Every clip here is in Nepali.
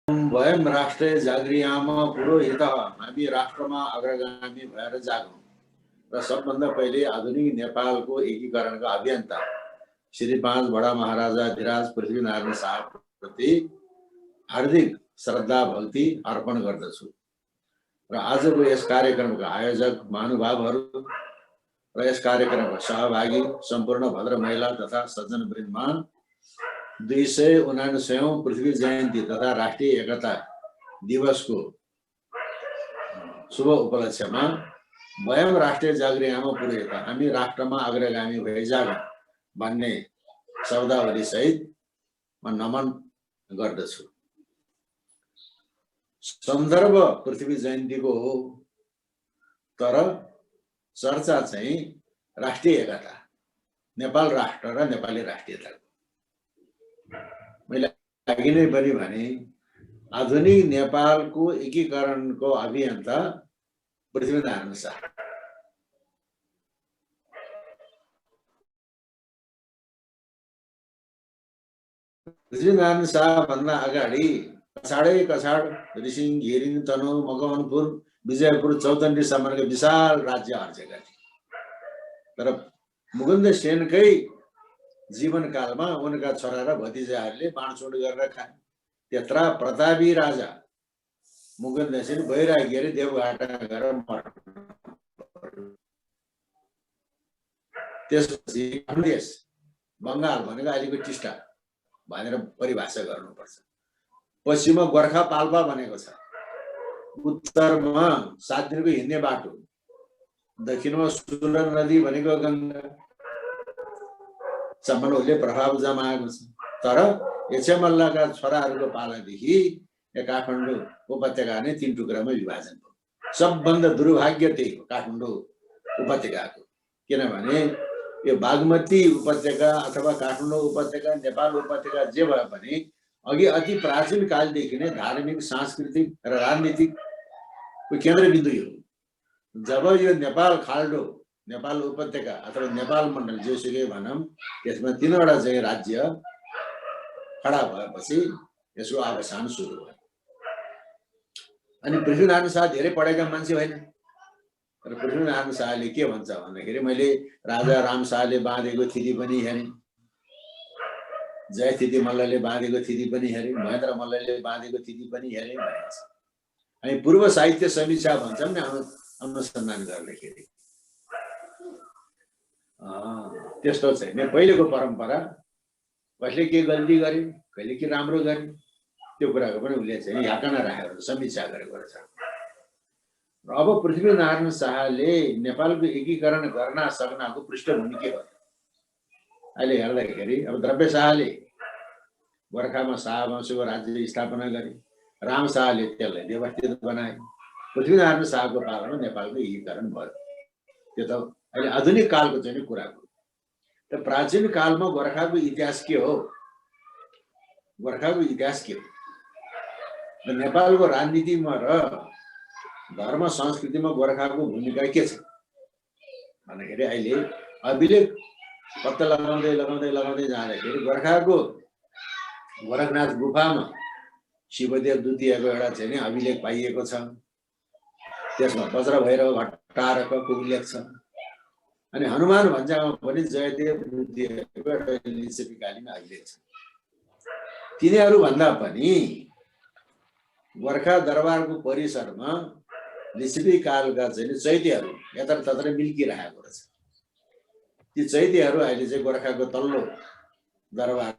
वयम राष्ट्र जागृयाम पुरोहितः, हामी राष्ट्रमा अग्रगामी भएर जागौं र सबभन्दा पहिले आधुनिक नेपालको एकीकरणका अभियन्ता श्री 5 बडा महाराजा धिराज पृथ्वीनारायण शाह प्रति हार्दिक श्रद्धा भक्ति अर्पण गर्दछु र आजको यस कार्यक्रमका आयोजक महानुभावहरू र यस कार्यक्रमका सहभागी सम्पूर्ण भद्र महिला तथा सज्जन वृन्दमा 279औं पृथ्वी जयन्ती तथा राष्ट्रिय एकता दिवसको शुभ उपलक्ष्यमा वयम राष्ट्रिय जागृयाम पुरोहित, हामी राष्ट्रमा अग्रगामी भई जागौं भन्ने शब्दावली सहित म नमन गर्दछु। सन्दर्भ पृथ्वी जयन्तीको हो, तर चर्चा चाहिँ राष्ट्रिय एकता, नेपाल राष्ट्र र नेपाली राष्ट्रियताको। मैले अघि नै पनि भने आधुनिक नेपालको एकीकरणको अभियन्ता पृथ्वीनारायण शाह। पृथ्वीनारायण शाह भन्दा अगाडि कछाड ऋसिङ, घिरिङ, तनहुँ, मकवानपुर, विजयपुर, चौतन्डीसम्मका विशाल राज्य आर्जेका थिए। तर मुकुन्द सेनकै जीवनकालमा उनका छोरा र भतिजाहरूले बाँडचुँड गरेर खाए। त्यत्रा प्रतापी राजा मुकुन्द सेन बैरागी गरी देवघाटा गएर मर्नु। त्यसपछि देश बङ्गाल भनेको अहिलेको टिस्टा भनेर परिभाषा गर्नुपर्छ। पश्चिममा गोर्खा पाल्पा भनेको छ, उत्तरमा 7 दिनको हिँड्ने बाटो, दक्षिणमा सुरन नदी भनेको गङ्गा सम्मले प्रभाव जमाएको छ। तर एचएमएलका छोराहरूको पालादेखि काठमाडौँ उपत्यका नै 3 टुक्रामा विभाजन भयो। सबभन्दा दुर्भाग्य त्यही हो काठमाडौँ उपत्यकाको, किनभने यो बागमती उपत्यका अथवा काठमाडौँ उपत्यका, नेपाल उपत्यका जे भए पनि अघि अति प्राचीन कालदेखि नै धार्मिक, सांस्कृतिक र राजनीतिक केन्द्रबिन्दु हो। जब यो नेपाल खाल्डो, नेपाल उपत्यका अथवा नेपाल मण्डल जेसुकै भनौँ, यसमा 3वटा चाहिँ राज्य खडा भएपछि यसको अवसान सुरु भयो। अनि पृथ्वीनारायण शाह धेरै पढेका मान्छे होइन, तर पृथ्वीनारायण शाहले के भन्छ भन्दाखेरि मैले राजा राम शाहले बाँधेको थिति पनि हेरेँ, जय थिति मल्लले बाँधेको थिति पनि हेरेँ, महेन्द्र मल्लले बाँधेको थिति पनि हेरेँ भनेको छ। अनि पूर्व साहित्य समीक्षा भन्छन् नि अनुसन्धान गर्दाखेरि त्यस्तो छैन। पहिलेको परम्परा कसले के गल्ती गरे, कहिले के राम्रो गरे, त्यो कुराको पनि उसले चाहिँ याकना राखेर समीक्षा गरेको रहेछ। र अब पृथ्वीनारायण शाहले नेपालको एकीकरण गर्न सक्नको पृष्ठभूमि के हो? अहिले हेर्दाखेरि अब द्रव्य शाहले गोर्खामा शाहवंशको राज्य स्थापना गरे, राम शाहले त्यसलाई व्यवस्थित बनाए, पृथ्वीनारायण शाहको पालामा नेपालको एकीकरण भयो। त्यो त अहिले आधुनिक कालको चाहिँ कुरा हो। त प्राचीन कालमा गोर्खाको इतिहास के हो? गोर्खाको इतिहास के हो? नेपालको राजनीतिमा र धर्म संस्कृतिमा गोर्खाको भूमिका के छ भन्दाखेरि अहिले अभिलेख पत्ता लगाउँदै जाँदाखेरि गोर्खाको गोरखनाथ गुफामा शिवदेव द्वितीयको एउटा चाहिँ नि अभिलेख पाइएको छ। त्यसमा वज्र भैरव भट्टारकको उल्लेख छ। अनि हनुमान भन्ज्याङमा पनि जयदेव द्वितीयको एउटा लिच्छवीकालीन अभिलेख छ। तिनीहरू भन्दा पनि गोर्खा दरबारको परिसरमा लिच्छवी कालका चाहिँ चैत्यहरू यत्रतत्र मिल्किरहेको रहेछ। ती चैत्यहरू अहिले चाहिँ गोर्खाको तल्लो दरबार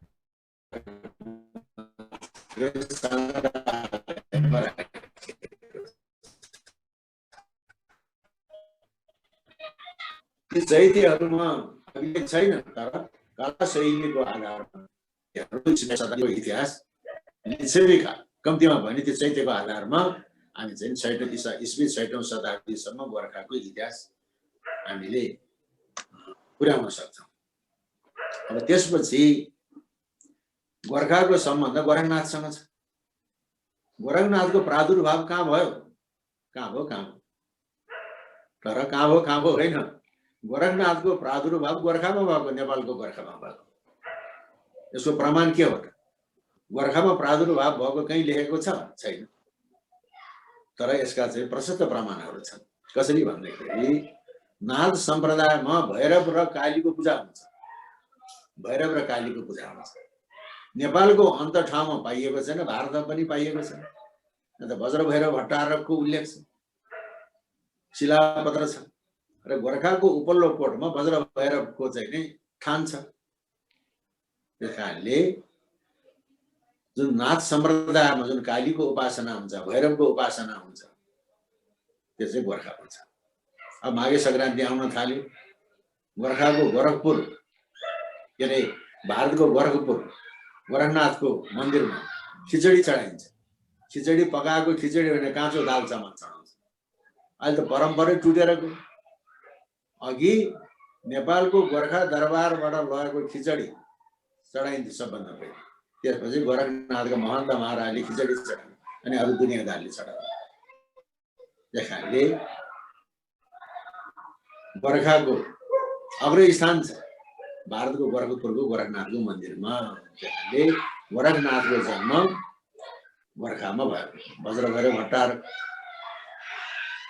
ती चैत्यहरूमा अभिलेख छैन, तर कला शैलीको आधारमा इतिहास लिच्छवी काल कम्तीमा भने त्यो चैत्यको आधारमा हामी चाहिँ 6औं शताब्दीसम्म गोर्खाको इतिहास हामीले पुर्याउन सक्छौँ। अब त्यसपछि गोर्खाको सम्बन्ध गोरखनाथसँग छ। गोरखनाथको प्रादुर्भाव कहाँ भयो? कहाँ भयो? तर कहाँ भयो होइन। गोरखनाथको प्रादुर्भाव गोर्खामा भएको, नेपालको गोर्खामा भएको। यसको प्रमाण के हो? गोर्खामा प्रादुर्भाव भएको कहीँ लेखेको छ छैन, तर यसका चाहिँ प्रशस्त प्रमाणहरू छन्। कसरी भन्दाखेरि नाथ सम्प्रदायमा भैरव र कालीको पूजा हुन्छ, भैरव र कालीको पूजा हुन्छ। नेपालको अन्त ठाउँमा पाइएको छैन, भारतमा पनि पाइएको छैन। अन्त वज्र भैरव भट्टारकको उल्लेख छ, शिलापत्र छ, र गोर्खाको उपल्लो कोटमा वज्र भैरवको चाहिँ नि ठान छ। त्यस कारणले जुन नाथ सम्प्रदायमा जुन कालीको उपासना हुन्छ, भैरवको उपासना हुन्छ, त्यो चाहिँ गोर्खामा छ। अब माघे संक्रान्ति आउन थाल्यो, गोर्खाको गोरखपुर के अरे भारतको गोरखपुर गोरखनाथको मन्दिरमा खिचडी चढाइन्छ। खिचडी पकाएको खिचडी भने काँचो दाल चामल चढाउँछ। अहिले त परम्परै टुटेर गयो। अघि नेपालको गोर्खा दरबारबाट लगेको खिचडी चढाइन्थ्यो सबभन्दा पहिला। त्यसपछि गोरखनाथका महन्त महाराजले खिचडी चढाए अनि अरू दुनियादारले चढाए। त्यस कारणले गोर्खाको अग्रस्थान छ भारतको गोरखपुरको गोरखनाथको मन्दिरमा। त्यसले गोरखनाथको जन्म गोर्खामा भयो। वज्र भैरव भट्टारक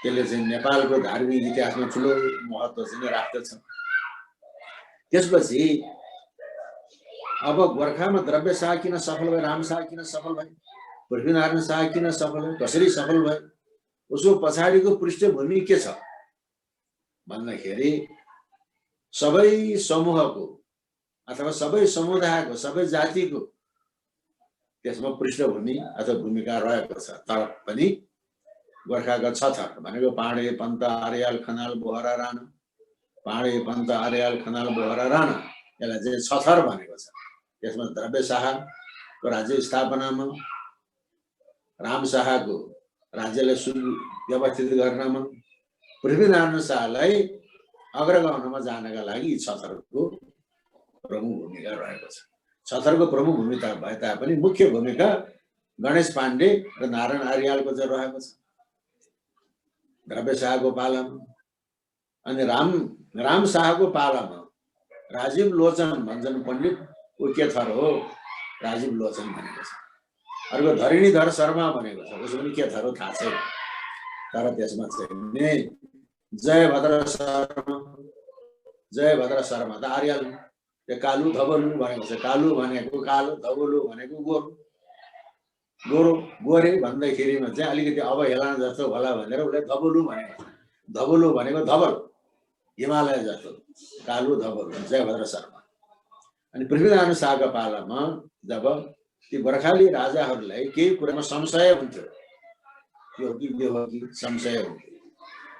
त्यसले चाहिँ नेपालको धार्मिक इतिहासमा ठुलो महत्त्व चाहिँ राख्दछ। त्यसपछि अब गोर्खामा द्रव्य शाह किन सफल भयो, राम शाह किन सफल भयो, पृथ्वीनारायण शाह किन सफल भयो, कसरी सफल भयो, उसको पछाडिको पृष्ठभूमि के छ भन्दाखेरि सबै समूहको अथवा सबै समुदायको सबै जातिको त्यसमा पृष्ठभूमि अथवा भूमिका रहेको छ। तर पनि गोर्खाका छ थर भनेको पाँडे पन्त आर्याल खनाल बोहरा राणा, पाँडे पन्त आर्याल खनाल बोहरा राणा, यसलाई चाहिँ छ थर भनेको छ। त्यसमा द्रव्य शाहको राज्य स्थापनामा, राम शाहको राज्यलाई सुव्यवस्थित गर्नमा, पृथ्वीनारायण शाहलाई अग्रगाउनमा जानका लागि यी छ थरको प्रमुख भूमिका रहेको छ। छ थरको प्रमुख भूमिका भए तापनि मुख्य भूमिका गणेश पाण्डे र नारायण आर्यालको चाहिँ रहेको छ द्रव्य शाहको पालामा। अनि राम शाहको पालामा राजीव लोचन भन्छन् पण्डित, ऊ के थर हो, राजीव लोचन भनेको छ। अर्को धरणीधर शर्मा भनेको छ, उसको पनि के थर हो थाहा छैन। तर त्यसमा चाहिँ जयभद्र शर्मा त आर्याल, त्यो कालु धबलु भनेको छ। कालु भनेको कालो, धबलु भनेको गोरो। गोरो गोरे भन्दाखेरिमा चाहिँ अलिकति अवहेलना जस्तो होला भनेर उसले धबलु भनेको छ। धबलु भनेको धबल, हिमालय जस्तो, कालु धबलु, जयभद्र शर्मा। अनि पृथ्वीनारायण शाहका पालामा जब ती गोर्खाली राजाहरूलाई केही कुरामा संशय हुन्थ्यो, यो हो कि संशय हुन्थ्यो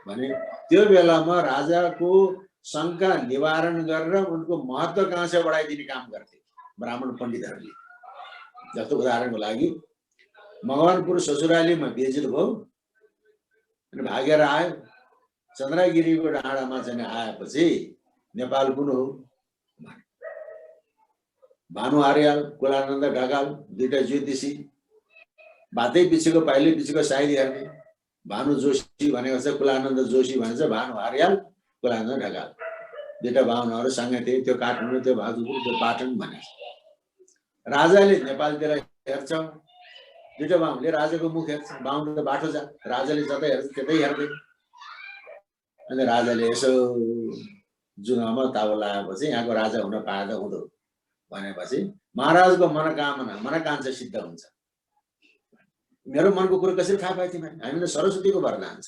भने त्यो बेलामा राजाको शङ्का निवारण गरेर उनको महत्त्वाकांक्षा बढाइदिने काम गर्थे ब्राह्मण पण्डितहरूले। जस्तो उदाहरणको लागि मगवानपुर ससुरालीमा बेजित भयो अनि भागेर आयो, चन्द्रगिरीको डाँडामा चाहिँ आएपछि नेपाल कुन हो, भानु आर्याल, कुलानन्द ढकाल, दुईटा ज्योतिषी, भातै पिछेको पाइले पिछेको साइली हेर्ने। भानु जोशी भनेको छ, कुलानन्द जोशी भनेको छ, भानु आर्याल, कुलानन्द ढकाल, दुईटा बाहुनहरू सँगै थिए। त्यो काठमाडौँ, त्यो भागलपुर, त्यो पाटन भने। राजाले नेपालतिर हेर्छ, दुईटा बाहुनले राजाको मुख हेर्छ, बाहुन त बाटो जा, राजाले जतै हेर्छ त्यतै हेर्दै। अनि राजाले यसो जुङ्गामा तावा लगाएपछि यहाँको राजा हुन पाएदा हुँदो भनेपछि महाराजको मनोकांक्षा सिद्ध हुन्छ। मेरो मनको कुरो कसरी थाहा पाए तिमीले? हामीले सरस्वतीको वरदान छ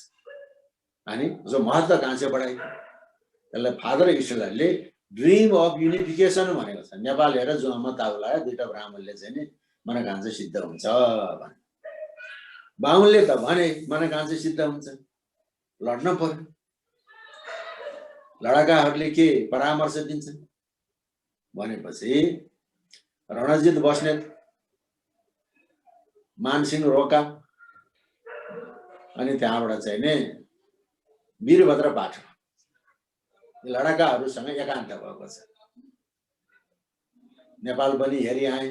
अनि जो महत्त्वाकांक्षा बढाइ। त्यसलाई फादर इस्टरले ड्रिम अफ युनिफिकेसन भनेको छ। नेपाल हेरेर जुङ्गामा तावा लगाए दुईटा ब्राह्मणले चाहिँ नि मनोकांक्षा सिद्ध हुन्छ भने, बाहुनले त भने मनोकांक्षा सिद्ध हुन्छ, लड्न पर्यो। लडाकाहरूले के परामर्श दिन्छन् भनेपछि रणजित बस्नेत, मानसिंह रोका अनि त्यहाँबाट चाहिँ नि वीरभद्र पाठक लडाकाहरूसँग एकान्त भएको छ। नेपाल पनि हेरी आए,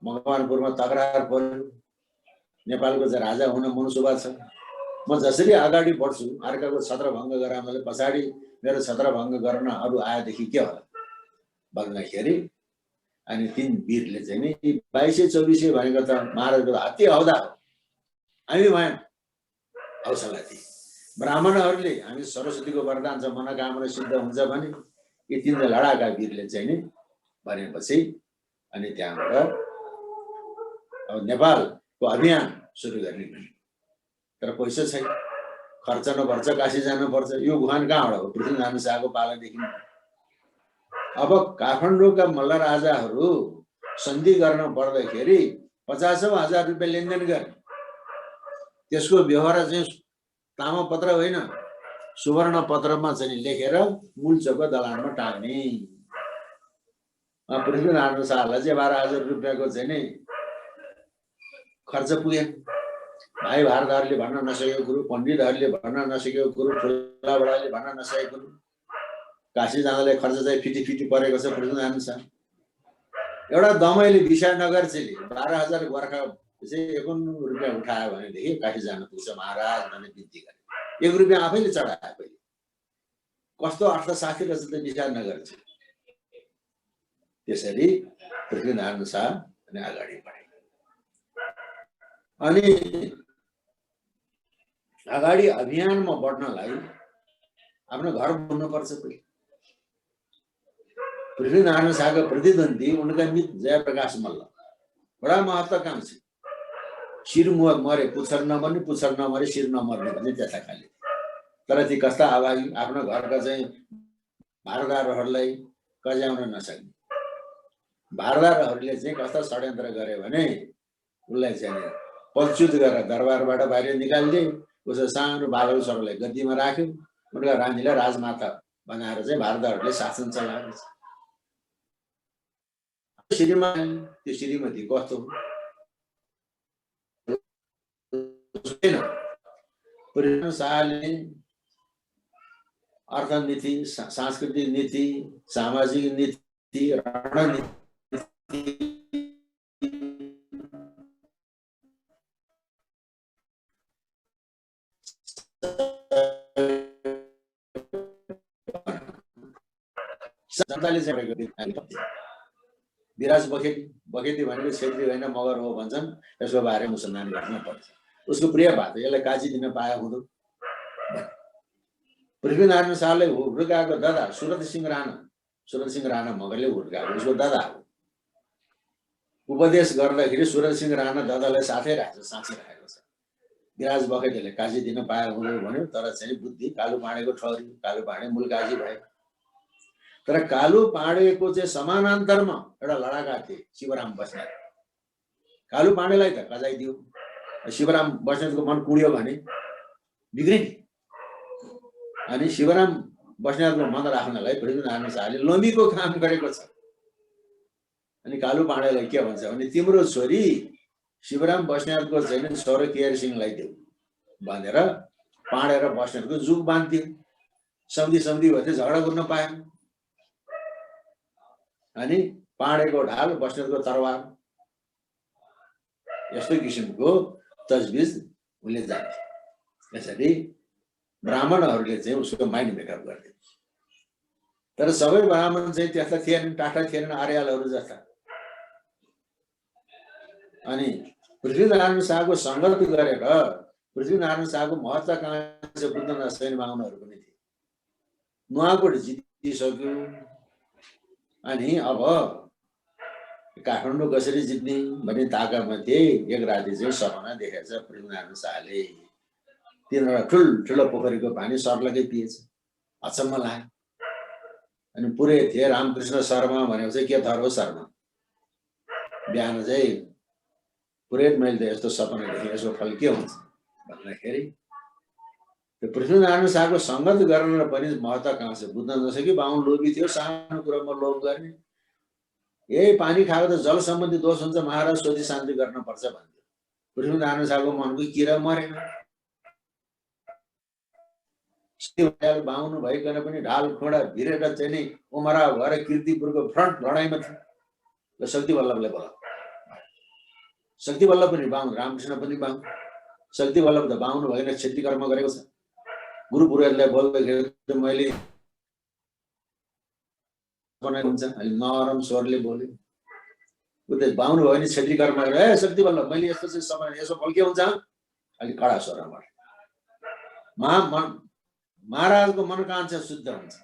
मगवानपुरमा तकरार पर्यो, नेपालको चाहिँ राजा हुन मनसुबा छ, म जसरी अगाडि बढ्छु अर्काको छत्रभङ्ग गराउनले पछाडि मेरो छत्रभङ्ग गर्न अरू आएदेखि के होला भन्दाखेरि अनि तीन वीरले चाहिँ नि 2224 भनेको त महाराजको अति हौदा हो, हामी भएन हौसला दिए। ब्राह्मणहरूले हामी सरस्वतीको वरदान छ मनोकामना सिद्ध हुन्छ भने यी तीनजना लडाका वीरले चाहिँ नि भनेपछि अनि त्यहाँबाट अब नेपालको अभियान सुरु गर्ने। तर पैसा छैन, खर्च नपर्छ, काशी जानुपर्छ। यो गुहान कहाँबाट हो? पृथ्वीनारायण शाहको पालादेखि। अब काठमाडौँका मल्ल राजाहरू सन्धि गर्न पर्दाखेरि 50,000 रुपियाँ लेनदेन गर्ने। त्यसको व्यवहार चाहिँ ताम्रपत्र होइन, सुवर्ण पत्रमा चाहिँ लेखेर मूलचोकको दलानमा टाल्ने। पृथ्वीनारायण शाहलाई चाहिँ 12,000 रुपियाँको चाहिँ नि खर्च पुगेन। भाइ भारदारले भन्न नसकेको कुरो, पण्डितहरूले भन्न नसकेको कुरो, ठुलाबडाले भन्न नसकेको कुरो, काशी जाँदालाई खर्च चाहिँ फिटी परेको छ पृथ्वीनारायण शाह। एउटा दमैले विशानगर चाहिँ 12,000 गोर्खा चाहिँ 51 रुपियाँ उठायो भनेदेखि काशी जान पुग्छ महाराज भन्ने बिन्ती गरे। 1 रुपियाँ आफैले चढायो पहिले। कस्तो अर्थशास्त्री रहेछ त विशानगर चाहिँ। त्यसरी पृथ्वीनारायण शाह अनि अगाडि बढे। अनि अगाडि अभियानमा बढ्नलाई आफ्नो घर बन्नुपर्छ। पृथ्वीनारायण शाहका प्रतिद्वन्दी उनका मित्र जयप्रकाश मल्ल बडा महत्त्वाकांक्षी। शिर मरे पुच्छर नमर्ने, पुच्छर नमरे शिर नमर्ने भन्ने त्यस्ता खाले। तर ती कस्ता अभागी, आफ्नो घरका चाहिँ भारदारहरूलाई कज्याउन नसक्ने। भारदारहरूले चाहिँ कस्ता षड्यन्त्र गरे भने उसलाई चाहिँ पदच्युत गरेर दरबारबाट बाहिर निकालिदिए। उसको सानो बालक छोरालाई गद्दीमा राख्यो। उनका रानीलाई राजमाता बनाएर चाहिँ भारदारहरूले शासन चलाएको छ। श्रीमान त्यो श्रीमती कस्तो पृथ्वीनारायण शाहले अर्थनीति, सांस्कृतिक नीति, सामाजिक नीति, रणनीति विराज बखेती भनेको क्षेत्री होइन मगर हो भन्छन्। यसको बारेमा अनुसन्धान गर्न पर्छ। उसको प्रिय बात यसलाई काजी दिन पाए हुँदो। पृथ्वीनारायण शाहले हुर्काएको दादा सुरत सिंह राणा मगरले हुर्काएको उसको दादा हो। उपदेश गर्दाखेरि सुरत सिंह राणा दादालाई साथै राखेको छ। विराज बखेतीले काजी दिन पाए हुँदो भन्यो। तर चाहिँ बुद्धि कालु पाँडेको ठहरी, कालु पाँडे मूल काजी भए। तर कालु पाँडेको चाहिँ समानान्तरमा एउटा लडाका थिए शिवराम बस्नेत। कालु पाँडेलाई त कजाइदियो, शिवराम बस्नेतको मन कुड्यो भने बिग्रिने। अनि शिवराम बस्नेतको मन राख्नलाई पृथ्वीनारायण शाहले लोमीको काम गरेको छ। अनि कालु पाँडेलाई के भन्छ भने तिम्रो छोरी शिवराम बस्नेतको चाहिँ छोरो केयर सिंहलाई देऊ भनेर पाँडे र बस्नेतको जुग बाँधिदियो। सम्धि भए झगडा गर्न पाएन। अनि पाँडेको ढाल बस्नेतको तरवार यस्तो किसिमको तजबिज उसले जान्थे। यसरी ब्राह्मणहरूले चाहिँ उसको माइन्ड मेकअप गर्थे। तर सबै ब्राह्मण चाहिँ त्यस्ता थिएनन्, टाटा थिएनन् आर्यालहरू जस्ता। अनि पृथ्वीनारायण शाहको सङ्गत गरेर पृथ्वीनारायण शाहको महत्त्वाकांक्षा बुझ्न नसक्ने बाहुनहरू पनि थिए। नुवाकोट जितिसक्यो। अनि अब काठमाडौँ कसरी जित्ने भन्ने ताकामध्ये एक राति चाहिँ सपना देखेछ पृथ्वीनारायण शाहले। 3वटा ठुलो पोखरीको पानी सर्लकै पिएछ। अचम्म लाग्यो। अनि पुरै थिए रामकृष्ण शर्मा भनेको चाहिँ के थर हो शर्मा। बिहान चाहिँ पुरै मैले त यस्तो सपना देखेँ, यसको फल के हुन्छ भन्दाखेरि त्यो पृथ्वीनारायण शाहको सङ्गत गर्न पनि महत्त्वाकांक्षा बुझ्न नसक्यो। बाहुन लोभी थियो, सानो कुरामा लोभ गर्ने। यही पानी खाएको त जल सम्बन्धी दोष हुन्छ, महाराज सोधी शान्ति गर्न पर्छ भन्थ्यो। पृथ्वीनारायण शाहको मनको किरा मरेन। बाहुन भइकन पनि ढाल खोडा भिरेर चाहिँ नि उमरा भएर कीर्तिपुरको फ्रन्ट लडाइँमा थियो। शक्ति वल्लभलाई बोला। शक्ति वल्लभ पनि बाहुन, रामकृष्ण पनि बाहुन। शक्ति वल्लभ त बाहुन भएर क्षति कर्म गरेको छ। गुरु पुरोहितलाई बोल्दाखेरि मैले हुन्छ अलि नरम स्वरले बोले। उते बाहुनु भयो भने क्षेत्री कर्म ए शक्ति बल्ल मैले यस्तो चाहिँ समय यसो बल्के हुन्छ अलिक कडा स्वरमा महाराजको मनोकांक्षा शुद्ध हुन्छ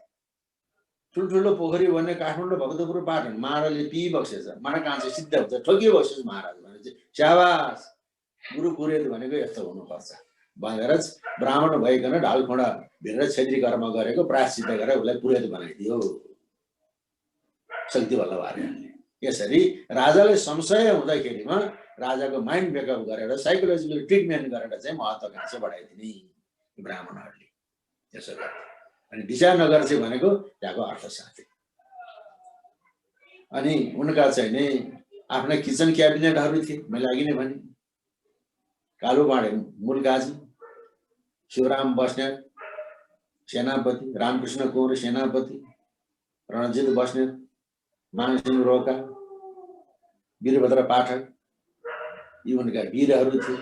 ठुल्ठुलो पोखरी भन्ने काठमाडौँ भक्तपुर पाटन महाराजले पिबक्सेछ मनोकांक्षा सिद्ध हुन्छ ठोकियो बक्सेछ महाराज भने चाहिँ स्याबास गुरु पुरोहित भनेको यस्तो हुनुपर्छ भनेर ब्राह्मण भइकन ढालखोडा भिरेर क्षेत्री कर्म गरेको प्रायश्चित गरेर उसलाई पुरोहित बनाइदियो शक्ति बल्लभ आर्यले यसरी राजाले संशय हुँदाखेरिमा राजाको माइन्ड मेकअप गरेर साइकोलोजिकल ट्रिटमेन्ट गरेर चाहिँ महत्त्वाकांक्षा बढाइदिने ब्राह्मणहरूले त्यसो गरे अनि विजयनगर चाहिँ भनेको त्यहाँको अर्थशास्त्री अनि उनका चाहिँ नि आफ्ना किचन क्याबिनेटहरू थिए मैले अघि नै भने कालु पाँडे मूलगाजी शिवराम बस्नेत सेनापति रामकृष्ण कौर सेनापति रणजित बस्नेत मानसिंह रोका वीरभद्र पाठक यी उनका वीरहरू थिए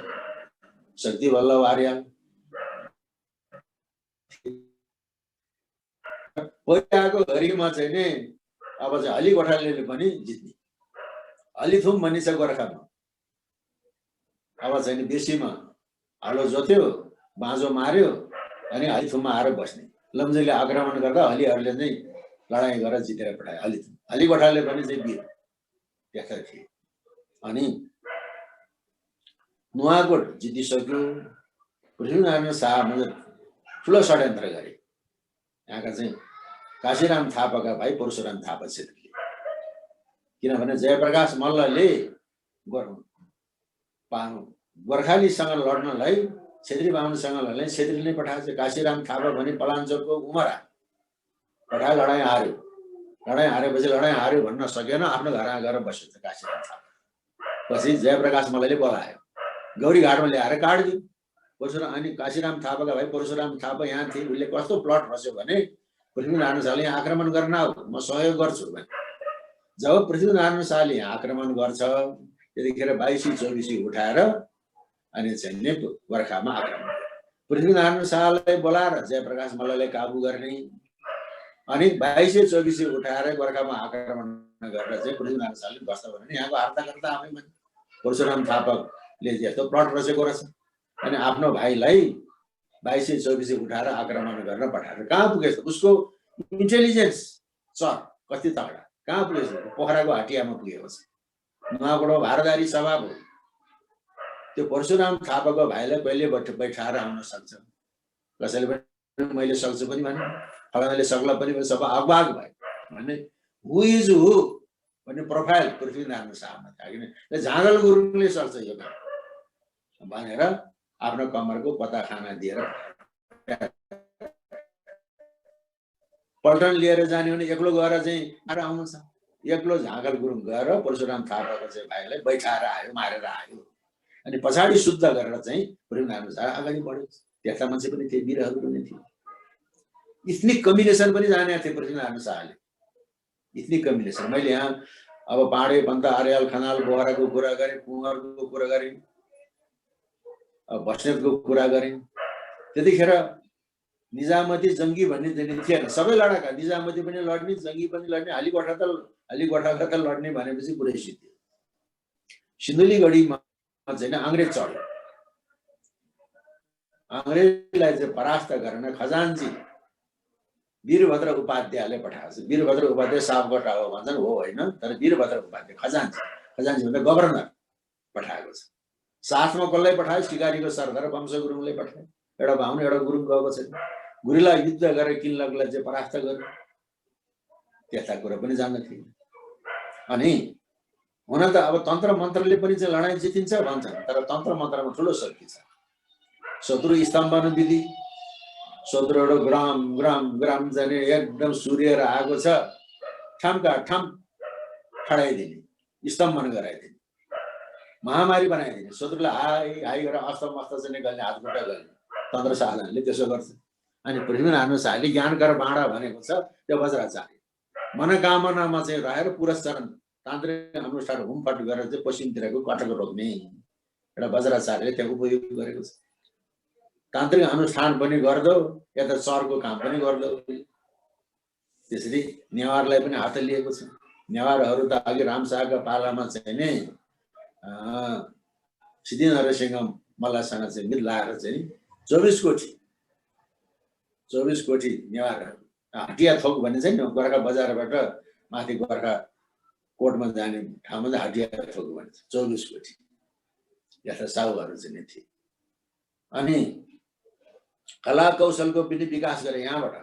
शक्ति बल्लभ आर्य पहिलाको घरीमा चाहिँ नि अब चाहिँ हली गोठालेले पनि जित्ने हलिथुम भनिन्छ गोर्खामा अब चाहिँ नि बेसीमा हलो जोत्यो बाँझो मार्यो अनि हलिथुममा आएर बस्ने लम्जुले आक्रमण गर्दा हलीहरूले नै लडाइँ गरेर जितेर पठाए हलिथुम हली गोठाले पनि चाहिँ वीर त्यस्ता थिए अनि नुवाकोट जितिसक्यो पृथ्वीनारायण शाह ठुलो षड्यन्त्र गरे यहाँका चाहिँ काशीराम थापाका भाइ परशुराम थापा क्षेत्रीले किनभने जयप्रकाश मल्लले गोर्खालीसँग लड्नलाई क्षेत्री बाहुनसँग लड्नलाई क्षेत्रीले नै पठाएको काशीराम थापा भने पलाञ्चोकको उमरा पठाए लडाइँ हारेपछि लडाइँ हार्यो भन्न सकेन आफ्नो घरमा गएर बसेछ काशीराम थापा पछि जयप्रकाश मल्लले बोलायो गौरीघाटमा ल्याएर काट्दियो परशुराम अनि काशीराम थापाका भाइ परशुराम थापा यहाँ थिए उसले कस्तो प्लट बस्यो भने पृथ्वीनारायण शाहले यहाँ आक्रमण गर्न आऊ म सहयोग गर्छु भने जब पृथ्वीनारायण शाहले यहाँ आक्रमण गर्छ त्यतिखेर 22-24 उठाएर अनि चाहिँ गोर्खामा आक्रमण पृथ्वीनारायण शाहलाई बोलाएर जयप्रकाश मल्लले काबु गर्ने अनि 22-24 उठाएर गोर्खामा आक्रमण गरेर चाहिँ पृथ्वीनारायण शाहले बस्दा भने यहाँको हार्ता गर्दा आफै भने परशुराम थापाले यस्तो प्लट रचेको रहेछ अनि आफ्नो भाइलाई 22-24 उठाएर आक्रमण गर्न पठाएर कहाँ पुगेछ उसको इन्टेलिजेन्स सर कति तगडा कहाँ पुगेछ पोखराको हटियामा पुगेको छ नुवाकोट भारदारी स्वभाव हो त्यो परशुराम थापाको भाइलाई कहिले बैठाएर आउन सक्छ कसैले पनि मैले सक्छु पनि भने फलानाले सक्ला पनि सब अगवाग भयो भने हु इज हु भन्ने प्रोफाइल पृथ्वीनारायण शाहमा थियो किन झाँगल गुरुङले सक्छ यो काम भनेर आफ्नो कमरको पत्ता खाना दिएर पल्टन लिएर जाने भने एक्लो गएर चाहिँ आएर आउनु छ एक्लो झाँगल गुरुङ गएर परशुराम थापाको चाहिँ भाइलाई बैठाएर आयो मारेर आयो अनि पछाडि शुद्ध गरेर चाहिँ पृथ्वीनारायण शाह अगाडि बढ्यो त्यस्ता मान्छे पनि थिए वीरहरू पनि थिए इथनिक कम्बिनेसन पनि जाने थिए पृथ्वीनारायण शाहले इथनिक कम्बिनेसन मैले यहाँ अब पाडे पन्त आर्याल खनाल बोहराको कुरा गरेँ कुँवरको कुरा गरेँ बस्नेतको कुरा गरेँ त्यतिखेर निजामती जङ्गी भन्ने थिएन सबै लडाका निजामती पनि लड्ने जङ्गी पनि लड्ने हलीगोठा त लड्ने भनेपछि पुरै सिद्धियो सिन्धुलीगढीमा चाहिँ अंग्रेज चढ्यो अंग्रेजलाई चाहिँ परास्त गर्न खजान्ची वीरभद्र उपाध्यायले पठाएको छ वीरभद्र उपाध्याय सापकोटा हो भन्छन् हो होइन तर वीरभद्र उपाध्याय खजान्ची भन्दा गभर्नर पठाएको छ साथमा कसलाई पठायो सिकारीको सरदार वंश गुरुङले पठायो एउटा भाउन एउटा गुरुङ गएको छैन गुरुलाई युद्ध गरेर किल्लकलाई चाहिँ परास्त गर्यो त्यस्ता कुरा पनि जान्न थिए अनि हुन त अब तन्त्र मन्त्रले पनि चाहिँ लडाइँ जितिन्छ भन्छन् तर तन्त्र मन्त्रमा ठुलो शक्ति छ शत्रु स्तम्भन विधि शत्रु एउटा ग्राम ग्राम ग्राम जाने एकदम सूर्य आएको छ ठम्का ठम खडाइदिने स्तम्भन गराइदिने महामारी बनाइदिने शत्रुलाई हाई हाई गरेर अस्तमस्त चाहिँ गर्ने हातखुट्टा गर्ने तन्त्र साधनले त्यसो गर्छ अनि पृथ्वीनारायण शाहले ज्ञानकर भाँडा भनेको छ त्यो वज्राचार्य मनोकामनामा चाहिँ रहेर पुरस्चरण तान्त्रिक अनुष्ठान हुमफट गरेर चाहिँ पश्चिमतिरको कटक रोक्ने एउटा वज्राचार्यले त्यहाँ उपयोग गरेको छ तान्त्रिक अनुष्ठान पनि गर्दो यता सरको काम पनि गर्दो त्यसरी नेवारलाई पनि हात लिएको छ नेवारहरू त अघि रामशाहका पालामा चाहिँ नि सिद्धि नरसिंह मल्लसँग चाहिँ मिलाएर चाहिँ 24 कोटी नेवारहरू हटिया थोक भन्ने चाहिँ गोर्खा बजारबाट माथि गोर्खा कोटमा जाने ठाउँमा चाहिँ हटिया थोक भन्छ 24 कोटी यस्ता साहुहरू चाहिँ नि थिए। अनि कला कौशलको पनि विकास गरे यहाँबाट।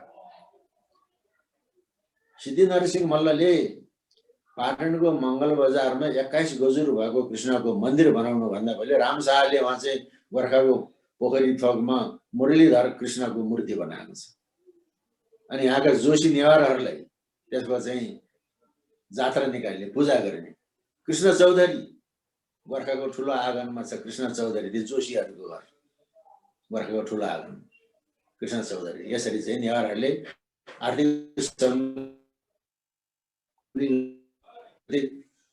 सिद्धि नरसिंह मल्लले पाटनको मङ्गल बजारमा 21 गजुर भएको कृष्णको मन्दिर बनाउनु भन्दा पहिले रामशाहले वहाँ चाहिँ गोर्खाको पोखरी थोकमा मुरलीधर कृष्णको मूर्ति बनाएको छ। अनि यहाँका जोशी नेवारहरूलाई त्यसको चाहिँ जात्रा निकाल्ने पूजा गर्ने कृष्ण चौधरी गोर्खाको ठुलो आँगनमा छ। कृष्ण चौधरी त्यो जोशीहरूको घर गोर्खाको ठुलो आँगन कृष्ण चौधरी। यसरी चाहिँ नेवारहरूले आर्थिक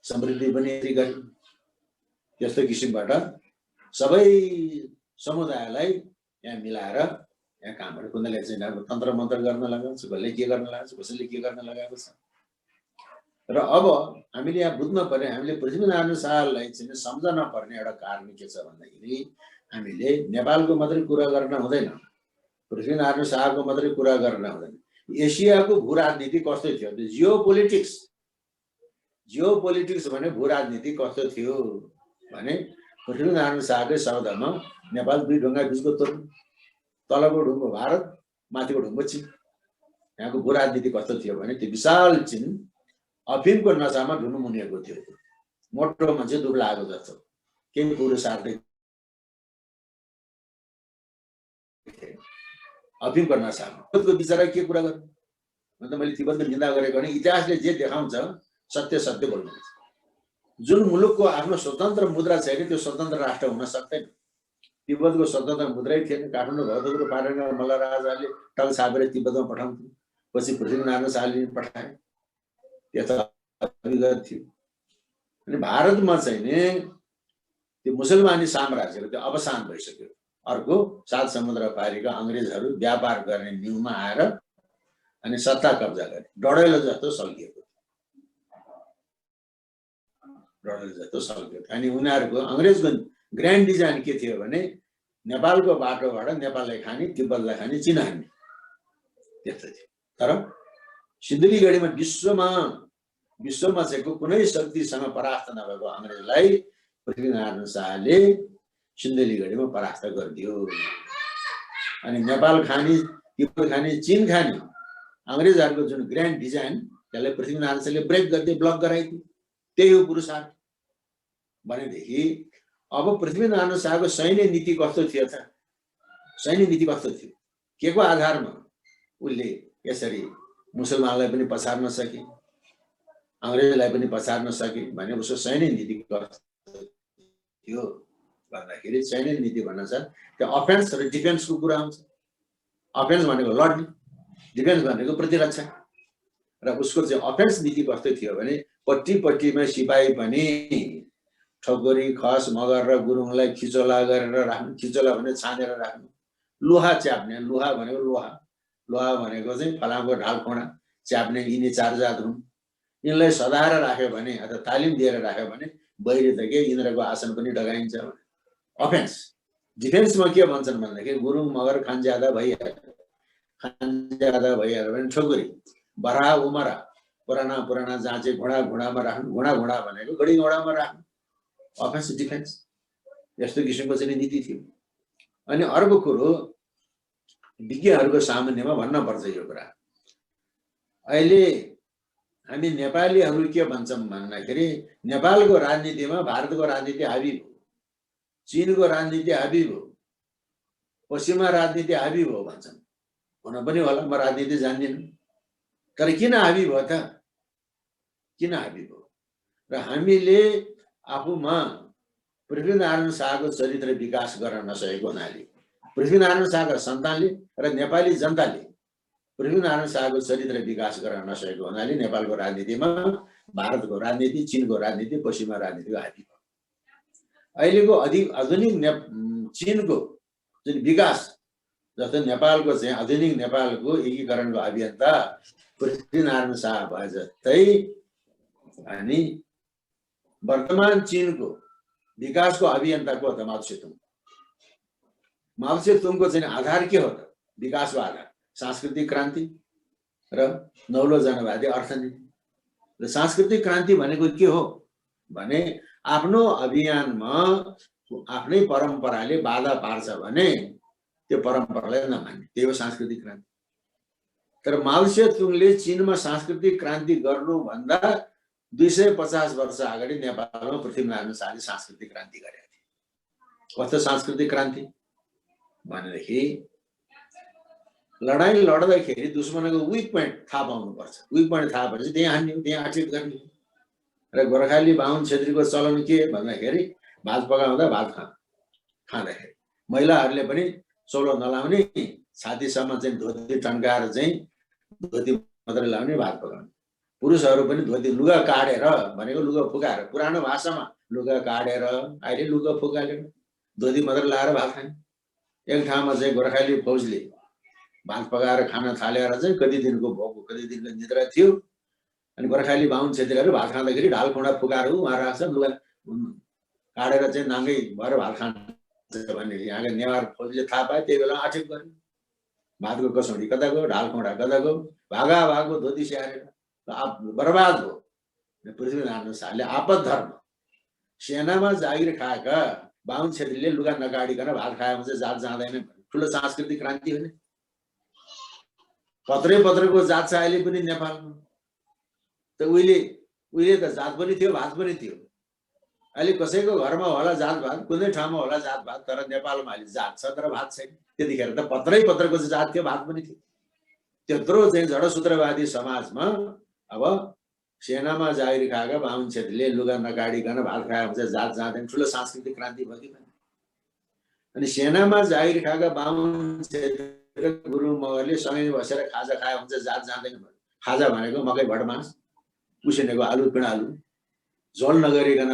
समृद्धि पनि गरे। त्यस्तो किसिमबाट सबै समुदायलाई यहाँ मिलाएर यहाँ कामहरू कुनैले चाहिँ तन्त्र मन्त्र गर्न लगाएको छ, कसले के गर्न लगाएको छ, कसैले के गर्न लगाएको छ। र अब हामीले यहाँ बुझ्न पर्ने, हामीले पृथ्वीनारायण शाहलाई चाहिँ सम्झन पर्ने एउटा कारण के छ भन्दाखेरि हामीले नेपालको मात्रै कुरा गर्न हुँदैन, पृथ्वीनारायण शाहको मात्रै कुरा गर्न हुँदैन। एसियाको भू राजनीति कस्तो थियो, जियो पोलिटिक्स भने भू राजनीति कस्तो थियो भने पृथ्वीनारायण शाहकै शब्दमा नेपाल दुई ढुङ्गा बिचको तरुण, तलको ढुङ्गो भारत, माथिको ढुङ्गो चीन। यहाँको भू राजनीति कस्तो थियो भने त्यो विशाल चीन अफिमको नसामा ढुनुमुनिएको थियो। मोटो मान्छे दुब्ला आएको जस्तो, केही पुरुषार्थ अफिमको नसामा बिचरा के कुरा गर्नु। अन्त मैले तिब्बतको निन्दा गरेको भने इतिहासले जे देखाउँछ सत्य सत्य बोल्नुहुन्छ। जुन मुलुकको आफ्नो स्वतन्त्र मुद्रा छैन त्यो स्वतन्त्र राष्ट्र हुन सक्दैन। तिब्बतको स्वतन्त्र मुद्रै थिएन। काठमाडौँ भौतपुर पाटनका मल्ल राजाले टल छापेर तिब्बतमा पठाउँथ्यो, पछि पृथ्वीनारायण शाहले पठाए, त्यता अभिगत थियो। अनि भारतमा चाहिँ नि त्यो मुसलमानी साम्राज्यको त्यो अवसान भइसक्यो। अर्को 7 समुद्र पारीका अङ्ग्रेजहरू व्यापार गर्ने न्युमा आएर अनि सत्ता कब्जा गरे। डढेलो जस्तो सल्किएको थियो। अनि उनीहरूको अङ्ग्रेजको ग्रान्ड डिजाइन के थियो भने नेपालको बाटोबाट नेपाललाई खाने, तिब्बतलाई खाने, चीन हान्ने, त्यस्तो थियो। तर सिन्धुलीगढीमा विश्वमा चाहिँ कुनै शक्तिसँग परास्त नभएको अङ्ग्रेजलाई पृथ्वीनारायण शाहले सिन्धुलीगढीमा परास्त गरिदियो। अनि नेपाल खाने, तिब्बत खाने, चीन खाने अङ्ग्रेजहरूको जुन ग्रान्ड डिजाइन त्यसलाई पृथ्वीनारायण शाहले ब्रेक गरिदियो, ब्लक गराइदियो। त्यही हो पुरुषार्थ भनेदेखि अब पृथ्वीनारायण शाहको सैन्य नीति कस्तो थियो त? सैन्य नीति कस्तो थियो? के को आधारमा उसले यसरी मुसलमानलाई पनि पछार्न सके, अङ्ग्रेजलाई पनि पछार्न सके भने उसको सैन्य नीति कस्तो थियो भन्दाखेरि सैन्य नीति भन्न छ त्यो अफेन्स र डिफेन्सको कुरा आउँछ। अफेन्स भनेको लड्ने, डिफेन्स भनेको प्रतिरक्षा। र उसको चाहिँ अफेन्स नीति कस्तो थियो भने पट्टीमा सिपाही पनि ठकुरी, खस, मगर र गुरुङलाई खिचोला गरेर राख्नु। खिचोला भने छानेर राख्नु। लुहा च्याप्ने, लुहा भनेको लोहा भनेको चाहिँ फलामको ढाल खोडा च्याप्ने यिनी 4 जात हुन्। यिनलाई सदाएर राख्यो भने अथवा तालिम दिएर राख्यो भने बहिरी त के इन्द्रको आसन पनि डगाइन्छ। अफेन्स। डिफेन्समा के भन्छन् भन्दाखेरि गुरुङ, मगर, खानज्यादा भइहाल्यो भने ठकुरी, बराहा, उमरा, पुराना जाँचे घोडामा राख्नु। घोडा भनेको गडी घोडामा राख्नु। अफेन्स डिफेन्स यस्तो किसिमको चाहिँ नीति थियो। अनि अर्को कुरो विज्ञहरूको सामान्यमा भन्नुपर्छ यो कुरा। अहिले हामी नेपालीहरू के भन्छौँ भन्दाखेरि नेपालको राजनीतिमा भारतको राजनीति हाबी भयो, चीनको राजनीति हाबी भयो, पश्चिमा राजनीति हाबी भयो भन्छन्। हुन पनि होला, म राजनीति जान्दिनँ। तर किन हाबी भयो त? किन हाबी भयो? र हामीले आफूमा पृथ्वीनारायण शाहको चरित्र विकास गर्न नसकेको हुनाले, पृथ्वीनारायण शाहका सन्तानले र नेपाली जनताले पृथ्वीनारायण शाहको चरित्र विकास गर्न नसकेको हुनाले नेपालको राजनीतिमा भारतको राजनीति, चीनको राजनीति, पश्चिमा राजनीतिको हाबी भयो। अहिलेको आधुनिक चीनको जुन विकास, जस्तो नेपालको चाहिँ आधुनिक नेपालको एकीकरणको अभियन्ता पृथ्वीनारायण शाह भए जस्तै अनि वर्तमान चीनको विकासको अभियन्ता को त माओ सेतुङ। माओ सेतुङको चाहिँ आधार के हो त? विकासको आधार सांस्कृतिक क्रान्ति र नौलो जनवादी अर्थनीति। र सांस्कृतिक क्रान्ति भनेको के हो भने आफ्नो अभियानमा आफ्नै परम्पराले बाधा पार्छ भने त्यो परम्परालाई नमान्ने, त्यही हो सांस्कृतिक क्रान्ति। तर माओ सेतुङले चीनमा सांस्कृतिक क्रान्ति गर्नुभन्दा 250 वर्ष अगाडि नेपालमा पृथ्वीनारायण शाहले सांस्कृतिक क्रान्ति गरेका थिए। कस्तो सांस्कृतिक क्रान्ति भनेदेखि लडाईँ लड्दाखेरि दुश्मनको विक पोइन्ट थाहा पाउनुपर्छ। विक पोइन्ट थाहा भएपछि त्यहाँ हान्ने, त्यहाँ अटैक गर्ने। र गोर्खाली बाहुन छेत्रीको चलन के भन्दाखेरि भात पकाउँदा भात खाँदाखेरि महिलाहरूले पनि चौलो नलाउने, छातीसम्म चाहिँ धोती टन्काएर चाहिँ धोती मात्रै लाउने, भात पकाउने। पुरुषहरू पनि धोती लुगा काटेर भनेको लुगा फुकाएर, पुरानो भाषामा लुगा काटेर, अहिले लुगा फुकालेर धोती मात्रै लाएर भात खाने। एक ठाउँमा चाहिँ गोर्खाली फौजले भात पकाएर खान थालेर चाहिँ कति दिनको भोक, कति दिनको निद्रा थियो। अनि गोर्खाली बाहुन छेत्रीहरू भात खाँदाखेरि ढाल खुँडा फुकाएर उहाँ राख्छ, लुगा काटेर चाहिँ नाङ्गै भएर भात खान्छ भन्ने यहाँका नेवार फौजले थाहा पाए। त्यही बेला अटैक गर्यो। भातको कसौडी कता गयो, ढाल खुँडा कता गयो, भागा भागको धोती स्याहारेर बर्बाद हो। पृथ्वीनारायण शाहले आपद धर्म सेनामा जागिर खाएका बाहुन छेत्रीले लुगा नकाडिकन भात खायो भने जात जाँदैन, ठुलो सांस्कृतिक क्रान्ति हो नि। पत्रको जात छ अहिले पनि नेपालमा। त उहिले त जात पनि थियो, भात पनि थियो। अहिले कसैको घरमा होला जात भात, कुनै ठाउँमा होला जात भात, तर नेपालमा अहिले जात छ तर भात छैन। त्यतिखेर त पत्रको चाहिँ जात थियो, भात पनि थियो। त्यत्रो चाहिँ जडसूत्रवादी समाजमा अब सेनामा जागिर खाएका बाहुन छेत्रीले लुगा नकाडिकन भात खायो भने जात जाँदैन, ठुलो सांस्कृतिक क्रान्ति भयो कि भएन? अनि सेनामा जागिर खाएका बाहुन छेत्री र गुरुङ मगरले सँगै बसेर खाजा खायो भने जात जाँदैन। खाजा भनेको मकै भटमास, उसिनेको आलु पिँडालु, झोल नगरिकन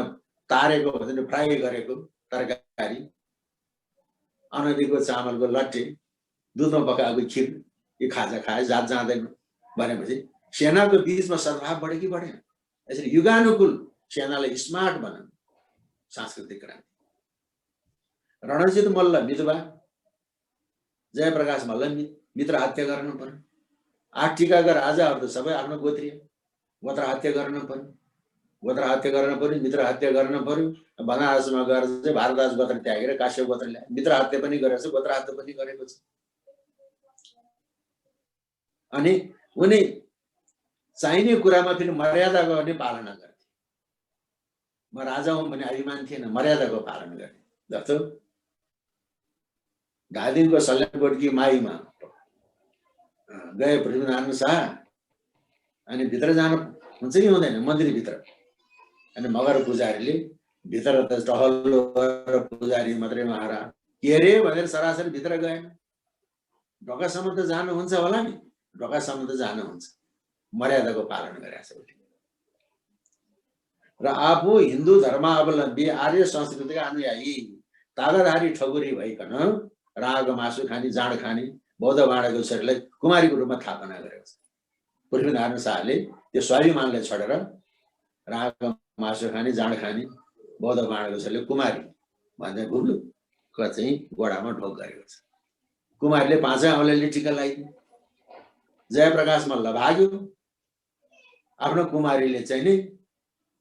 तारेको भने फ्राई गरेको तरकारी, अनदीको चामलको लट्टे, दुधमा पकाएको खिर, यो खाजा खाए जात जाँदैन भनेपछि सेनाको बीचमा सद्भाव बढ्यो कि बढेन? यसरी युगानुकूल सेनालाई स्मार्ट बनाउनु सांस्कृतिक क्रान्ति। रणजित मल्ल मितुवा, जयप्रकाश मल्ल मित्र हत्या गर्नु पर्यो। 8 टिकाका राजाहरू त सबै आफ्नो गोत्रीय, गोत्र हत्या गर्नु पर्यो, गोत्र हत्या गर्न पर्यो, मित्र हत्या गर्न पर्यो। बनारसमा गएर चाहिँ भारद्वाज गोत्र त्यागेर काश्यप गोत्र ल्याए, मित्र हत्या पनि गरेको छ, गोत्र हत्या पनि गरेको छ। अनि उनी चाहिने कुरामा फेरि मर्यादाको पनि पालना गर्थे। म राजा हुँ भन्ने अभिमान थिएन, मर्यादाको पालन गर्ने। जस्तो धादिङको सल्यानकोटकी माईमा गए पृथ्वीनारायण शाह, अनि भित्र जान हुन्छ कि हुँदैन? मन्दिरभित्र। अनि मगर पुजारीले भित्र त टहल्लो पुजारी मात्रै महाराज के रे भनेर सरासरी भित्र गएन। ढोकासम्म त जानुहुन्छ होला नि, ढोकासम्म त जानुहुन्छ, मर्यादाको पालन गरेका छ। र आफू हिन्दू धर्मावलम्बी आर्य संस्कृतिका अनुयायी तागाधारी ठगुरी भइकन रागको मासु खाने, जाँड खाने बौद्ध बाँडेको शरीरलाई कुमारीको रूपमा थापना गरेको छ। पृथ्वीनारायण शाहले त्यो स्वाभिमानलाई छोडेर रागको मासु खाने, जाँड खाने बौद्ध बाँडेको शरीरले कुमारी भन्दै गुब्लुक चाहिँ गोडामा ढोक गरेको छ। कुमारीले 5 औँलाले टिका लगाइदियो। जयप्रकाश मल्ल भाग्यो, आफ्नो कुमारीले चाहिँ नि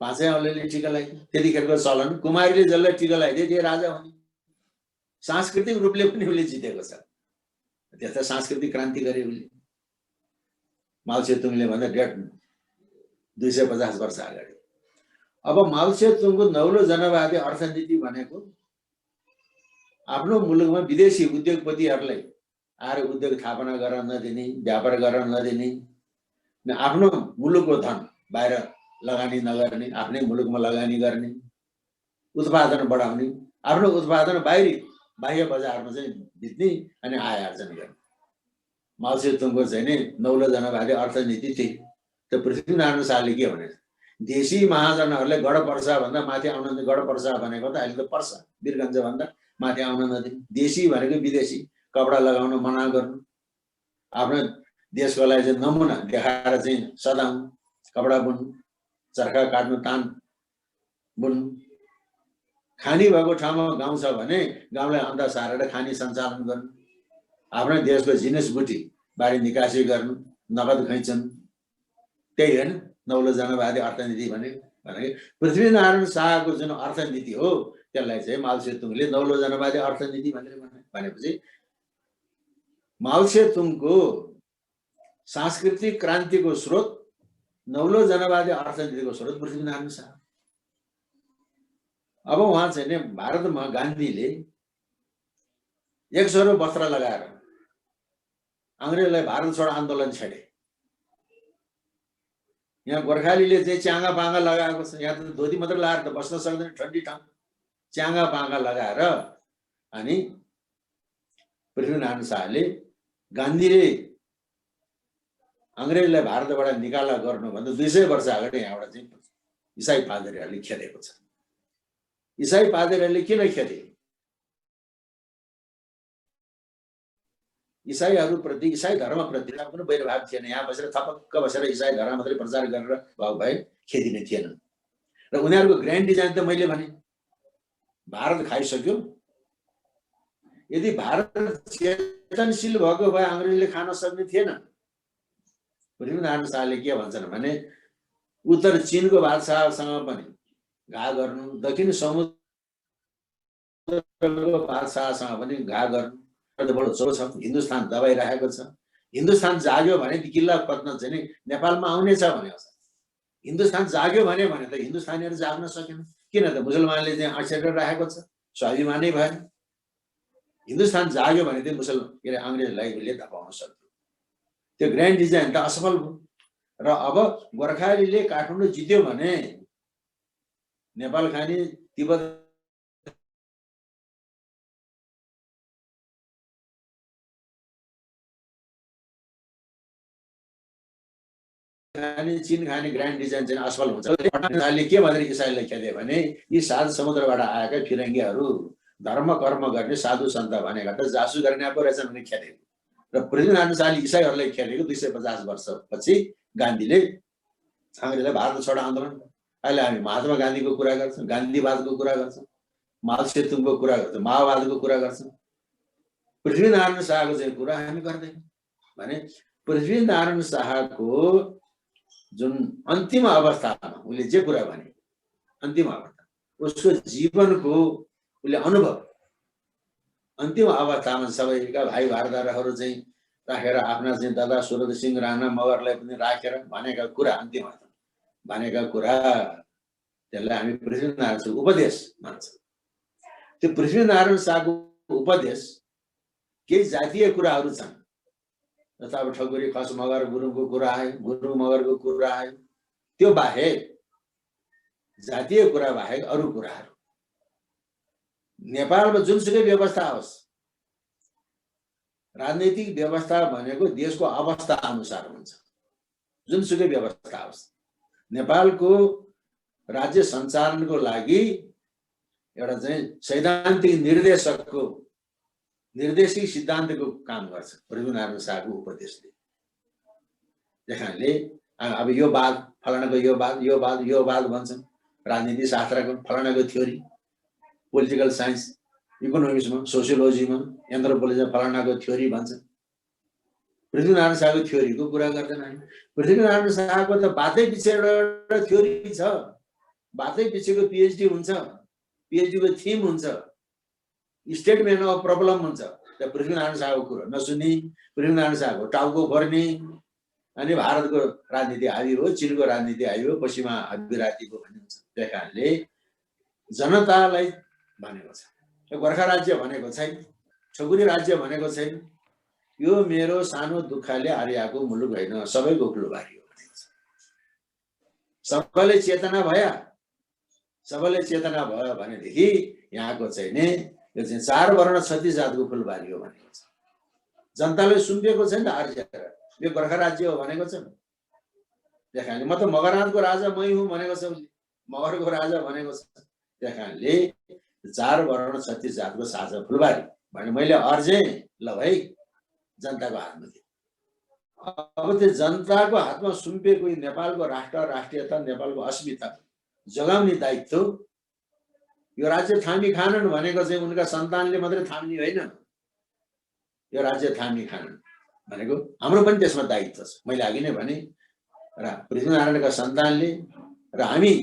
5 औँलाले टिका लगाइदियो। त्यतिखेरको चलन कुमारीले जसलाई टिका लगाइदिए त्यो राजा हुने। सांस्कृतिक रूपले पनि उसले जितेको छ। त्यस्ता सांस्कृतिक क्रान्ति गरे उसले। माओ सेतुङले भन्दा 250 वर्ष अगाडि। अब माओ सेतुङको नौलो जनवादी अर्थनीति भनेको आफ्नो मुलुकमा विदेशी उद्योगपतिहरूलाई आएर उद्योग स्थापना गर्न नदिने, व्यापार गर्न नदिने, आफ्नो मुलुकको धन बाहिर लगानी नगर्ने, आफ्नै मुलुकमा लगानी गर्ने, उत्पादन बढाउने, आफ्नो उत्पादन बाह्य बजारमा चाहिँ बेच्ने अनि आय आर्जन गर्ने। माओ सेतुङको चाहिँ नि नौलो जनवादी अर्थनीति त्यही। त पृथ्वीनारायण शाहले के भने देशी महाजनहरूलाई गढ पर्सा भन्दा माथि आउन नदिने। गढ पर्सा भनेको त अहिले त पर्सा वीरगञ्ज भन्दा माथि आउन नदिने। देशी भनेको विदेशी, कपडा लगाउन मना गर्नु, आफ्नो देशको लागि चाहिँ नमुना देखाएर चाहिँ सदाउनु, कपडा बुन्नु, चर्खा काट्नु तान बुन्नु, खानी भएको ठाउँमा गाउँ छ भने गाउँलाई अन्त सारेर खानी सञ्चालन गर्नु, आफ्नै देशको जिनिस बुटी बाढी निकासी गर्नु, नगद खैचन, त्यही होइन नौलो जनवादी अर्थनीति भने। पृथ्वीनारायण शाहको जुन अर्थनीति हो त्यसलाई चाहिँ माओ सेतुङले नौलो जनवादी अर्थनीति भनेर भनेपछि माओ सेतुङको सांस्कृतिक क्रान्तिको स्रोत नौलो जनवादी अर्थनीतिको स्रोत पृथ्वीनारायण शाह। अब उहाँ चाहिँ नि भारतमा गान्धीले एक सरो वस्त्र लगाएर अंग्रेजलाई भारत छोड आन्दोलन छेडे। यहाँ गोर्खालीले चाहिँ च्याङ्गा पाङ्गा लगाएको छ, यहाँ त धोती मात्र लगाएर त बस्न सक्दैन ठन्डी ठाउँ, च्याङ्गा पाङ्गा लगाएर। अनि पृथ्वीनारायण शाहले गान्धीले अंग्रेजलाई भारतबाट निकाला गर्नुभन्दा 200 वर्ष अगाडि यहाँबाट चाहिँ इसाई पादरीहरूले खेलेको छ। इसाई पादरीहरूले किन खेले? इसाईहरूप्रति, इसाई धर्मप्रति कुनै वैरभाव थिएन। यहाँ बसेर थपक्क बसेर इसाई धर्म मात्रै प्रचार गरेर भएको भए खेती नै थिएन। र उनीहरूको ग्रान्ड डिजाइन त मैले भने भारत खाइसक्यो, यदि भारत चेतनशील भएको भए अंग्रेजले खान सक्ने थिएन। पृथ्वीनारायण शाहले के भन्छन् भने उत्तर चीनको बादशाहसँग पनि घा गर्नु, दक्षिण समुद्रको बादशाहसँग पनि घा गर्नु, बडो चोरो छ। हिन्दुस्तान दबाइरहेको छ। हिन्दुस्तान जाग्यो भने किल्ला पत्न चाहिँ नेपालमा आउनेछ भने हिन्दुस्तान जाग्यो भने त हिन्दुस्तानीहरू जाग्न सकेन। किन त मुसलमानले चाहिँ आक्षेप राखेको छ, स्वाभिमानै भएन। हिन्दुस्तान जाग्यो भने चाहिँ के अरे अंग्रेजलाई उसले धपाउन सक्यो। त्यो ग्रान्ड डिजाइन त असफल भयो। र अब गोर्खालीले काठमाडौँ जित्यो भने नेपाल खानी, तिब्बत खाने, चीन खाने ग्रान्ड डिजाइन चाहिँ असफल हुन्छ। के भनेर इसाईलाई खेले भने यी 7 समुद्रबाट आएका फिरङ्गीहरू धर्म कर्म गर्ने साधु सन्त भनेका त जासुस गर्ने पो रहेछन् भने खेलेको। र पृथ्वीनारायण शाहले इसाईहरूलाई खेलेको 250 वर्षपछि गान्धीले अंग्रेजलाई भारत छोड आन्दोलन। अहिले हामी महात्मा गान्धीको कुरा गर्छौँ, गान्धीवादको कुरा गर्छौँ, माओ सेतुङको कुरा गर्छौँ, माओवादको कुरा गर्छौँ। पृथ्वीनारायण शाहको चाहिँ कुरा हामी गर्दैनौँ भने पृथ्वीनारायण शाहको जुन अन्तिम अवस्थामा उसले जे कुरा भने अन्तिम अवस्था उसको जीवनको उसले अनुभव अन्तिम अवस्थामा सबैका भाइ भारदारहरू चाहिँ राखेर आफ्ना चाहिँ दादा सुरत सिंह राणा मगरलाई पनि राखेर भनेका कुरा अन्तिम भनेका कुरा त्यसलाई हामी पृथ्वीनारायण शाहको उपदेश भन्छौँ। त्यो पृथ्वीनारायण शाहको उपदेश केही जातीय कुराहरू छन्। जस्तो अब ठकुरी खस मगर गुरुङको कुरा आयो, गुरुङ मगरको कुरा आयो। त्यो बाहेक जातीय कुरा बाहेक अरू कुराहरू नेपालमा जुनसुकै व्यवस्था होस्, राजनीतिक व्यवस्था भनेको देशको अवस्था अनुसार हुन्छ। जुनसुकै व्यवस्था होस्, नेपालको राज्य सञ्चालनको लागि एउटा चाहिँ सैद्धान्तिक निर्देशिक सिद्धान्तको काम गर्छ पृथ्वीनारायण शाहको उपदेशले। त्यसकारणले अब यो वाद फलानाको यो वाद भन्छन् राजनीति शास्त्रको, फलानाको थ्योरी, पोलिटिकल साइन्स, इकोनोमिक्समा, सोसियोलोजीमा, एन्थ्रोपोलोजीमा फलानाको थ्योरी भन्छन्। पृथ्वीनारायण शाहको थ्योरीको कुरा गर्दैन हामी। पृथ्वीनारायण शाहको त बातै पछि एउटा थ्योरी छ, बातै पछिको पिएचडी हुन्छ, पिएचडीको थिम हुन्छ, स्टेटमेन्ट अफ प्रब्लम हुन्छ। त्यो पृथ्वीनारायण शाहको कुरो नसुनी, पृथ्वीनारायण शाहको टाउको भर्ने, अनि भारतको राजनीति हावी हो, चीनको राजनीति हावी हो, पश्चिमा विरातीको भन्ने हुन्छ। त्यही कारणले जनतालाई भनेको छ, गोर्खा राज्य भनेको छैन, ठकुरी राज्य भनेको छैन, यो मेरो सानो दुःखले आर्याको मुलुक होइन, सबैको फुलबारी हो भनेको छ। सबैले चेतना भयो भनेदेखि यहाँको चाहिँ नि यो चाहिँ 4 वर्ण 36 जातको फुलबारी हो भनेको छ। जनताले सुम्पिएको छैन त आर्यबाट यो गोर्खा राज्य हो भनेको छ। त्यही म त मगरनाथको राजा मै हुँ भनेको छ, उसले मगरको राजा भनेको छ। त्यही कारणले 4 वर्ण 36 जातको साझा फुलबारी भने मैले अर्जे ल भाइ जनताको हातमा दिए। अब त्यो जनताको हातमा सुम्पिएको नेपालको राष्ट्र राष्ट्रियता नेपालको अस्मिता जगाउने दायित्व यो राज्य थामी खानन् भनेको चाहिँ उनका सन्तानले मात्रै थाम्ने होइन। यो राज्य थामी खानन् भनेको हाम्रो पनि त्यसमा दायित्व छ। मैले अघि नै भने र पृथ्वीनारायणका सन्तानले र हामी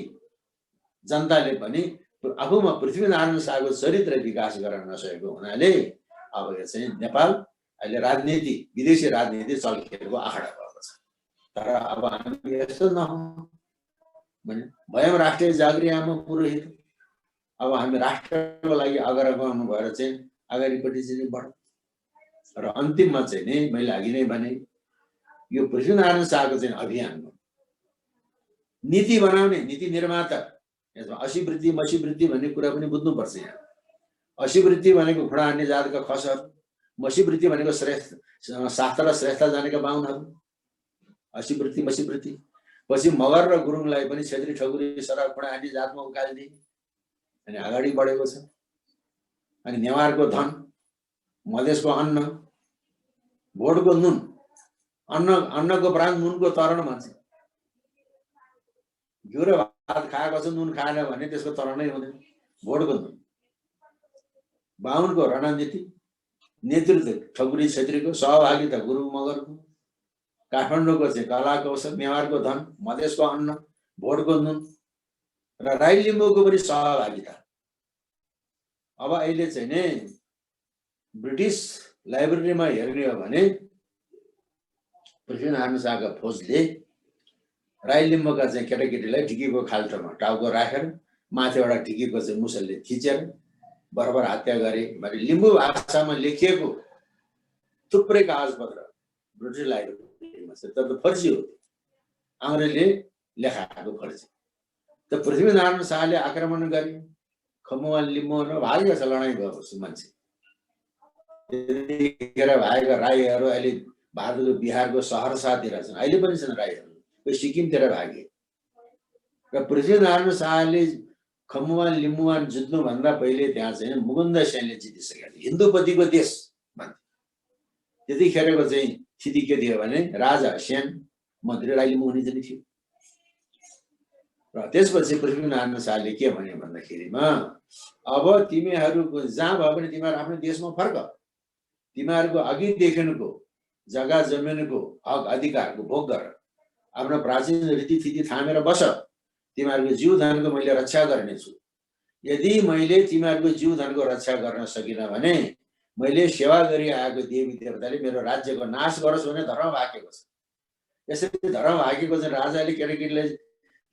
जनताले पनि आफूमा पृथ्वीनारायण शाहको चरित्र विकास गर्न नसकेको हुनाले अब यो चाहिँ नेपाल अहिले राजनीति विदेशी राजनीति चल्किएको आँखडा भएको छ। तर अब हामी यस्तो नहौँ भने भयौँ राष्ट्रिय जागृति आमा पुरोहित। अब हामी राष्ट्रको लागि अग्रगामी भएर चाहिँ अगाडिपट्टि चाहिँ बढौँ र अन्तिममा चाहिँ नि मैले अघि नै भने यो पृथ्वीनारायण शाहको चाहिँ अभियानमा नीति बनाउने नीति निर्माता यसमा असीवृत्ति मसीवृत्ति भन्ने कुरा पनि बुझ्नुपर्छ। यहाँ असीवृत्ति भनेको खुडा हान्ने जातका खसहरू, मसीवृत्ति भनेको श्रेष्ठ शास्त्र र श्रेष्ठता जानेका बाहुनहरू, असीवृत्ति मसीवृत्ति। पछि मगर र गुरुङलाई पनि क्षेत्री ठकुरी सरा खुडा हान्ने जातमा उकालिदिए अनि अगाडि बढेको छ। अनि नेवारको धन, मधेसको अन्न, भोटको नुन, अन्नको प्राण नुनको तरण भन्छ। घिउ र भात खाएको छ नुन खाएन भने त्यसको तरणै हुँदैन। भोटको नुन, बाहुनको रणनीति, नेतृत्व ठकुरी क्षेत्रीको, सहभागिता गुरुङ मगरको, काठमाडौँको चाहिँ कला कौशल, नेवारको धन, मधेसको अन्न, भोटको नुन र राई लिम्बूको पनि सहभागिता। अब अहिले चाहिँ नि ब्रिटिस लाइब्रेरीमा हेर्ने हो भने पृथ्वीनारायण शाहका फौजले राई लिम्बूका चाहिँ केटाकेटीलाई ढिकीको खाल्टोमा टाउको राखेर माथिबाट ढिकीको चाहिँ मुसलले थिचेर बराबर हत्या गरे भने लिम्बू भाषामा लेखिएको थुप्रै कागजपत्र ब्रिटिस लाइब्रेरीमा छ। तर फर्जी हो, अङ्ग्रेजले लेखाएको फर्जी। त पृथ्वीनारायण शाहले आक्रमण गरे, खमुवान लिम्बूमा भाग्य छ लडाइँ भएको मान्छे। त्यतिखेर भागेका राईहरू अहिले भारतको बिहारको सहरसातिर छन्, अहिले पनि छन् राईहरू, कोही सिक्किमतिर भागे। र पृथ्वीनारायण शाहले खमुवान लिम्बुवान जित्नुभन्दा पहिले त्यहाँ चाहिँ मुकुन्द सेनले जितिसकेका थिए। हिन्दूपतिको देश भन्थे। त्यतिखेरको चाहिँ स्थिति के थियो भने राजा सेन मन्त्री राई लिम्बू हुने चाहिँ थियो। र त्यसपछि पृथ्वीनारायण शाहले के भने भन्दाखेरिमा अब तिमीहरूको जहाँ भए पनि तिमीहरू आफ्नो देशमा फर्क, तिमीहरूको अघिदेखिको जग्गा जमिनको हक अधिकारको भोग गर, आफ्नो प्राचीन रीतिथिति थामेर बस, तिमीहरूको जीव धनको मैले रक्षा गर्नेछु। यदि मैले तिमीहरूको जीव धनको रक्षा गर्न सकिनँ भने मैले सेवा गरी आएको देवी देवताले मेरो राज्यको नाश गरोस् भने धर्म भागेको छ। यसरी धर्म भागेको चाहिँ राजाले केटाकेटीलाई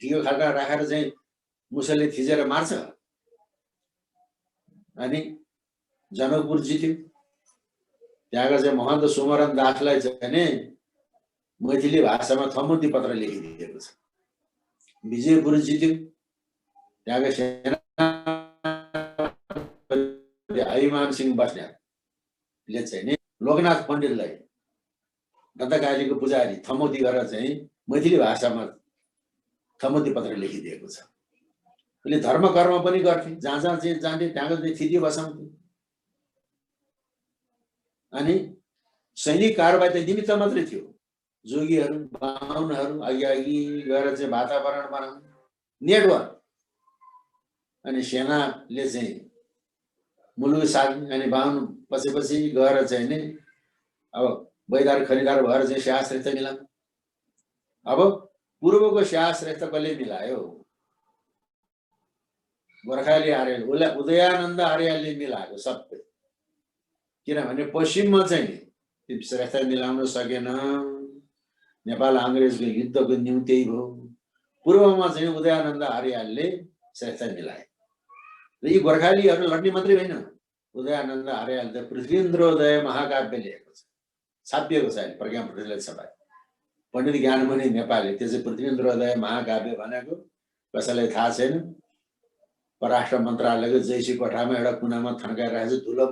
ढियो खाल्टा राखेर चाहिँ मुसलले थिचेर मार्छ। अनि जनकपुर जित्यो। त्यहाँका चाहिँ महन्त सुमरन दासलाई चाहिँ मैथिली भाषामा थमुती पत्र लेखिदिएको छ। विजयपुर जित्यो। त्यहाँका सेना अभिमान सिंह बस्नेतले चाहिँ नि लोकनाथ पण्डितलाई दन्तकालीको पुजारी थमोती गरेर चाहिँ मैथिली भाषामा थमोती पत्र लेखिदिएको छ। उसले धर्म कर्म पनि गर्थे, जहाँ जहाँ चाहिँ जान्थे त्यहाँको चाहिँ थिति बसाउँथे। अनि सैनिक कारबाही त निमित्त मात्रै थियो। जोगीहरू बाहुनहरू अघि अघि गएर चाहिँ वातावरण बनाउने नेटवर्क। अनि सेनाले चाहिँ मुलुक साध्ने, अनि बाहुन पछि पछि गएर चाहिँ नि अब बैदार खरिदार भएर चाहिँ स्याह श्रेष्ठ मिलाउने। अब पूर्वको स्याह श्रेष्ठ कसले मिलायो? गोर्खाली आर्याल, उदयानन्द आर्यालले मिलाएको सबै। किनभने पश्चिममा चाहिँ त्यो श्रेष्ठ मिलाउन सकेन, नेपाल अङ्ग्रेजको युद्धको न्यू त्यही भयो। पूर्वमा चाहिँ उदयानन्द आर्यालले श्रेष्ठ मिलाए। र यी गोर्खालीहरू लड्ने मात्रै होइन, उदयानन्द आर्याल त पृथ्वीन्द्रोदय महाकाव्य लेखेको छ, छापिएको छ अहिले प्रज्ञा पण्डितले छपाए। पण्डित ज्ञानमणि नेपालले त्यो चाहिँ पृथ्वीन्द्रोदय महाकाव्य भनेको कसैलाई थाहा छैन। परराष्ट्र मन्त्रालयको जैसी कोठामा एउटा कुनामा थन्काएर राखेको छ धुलो।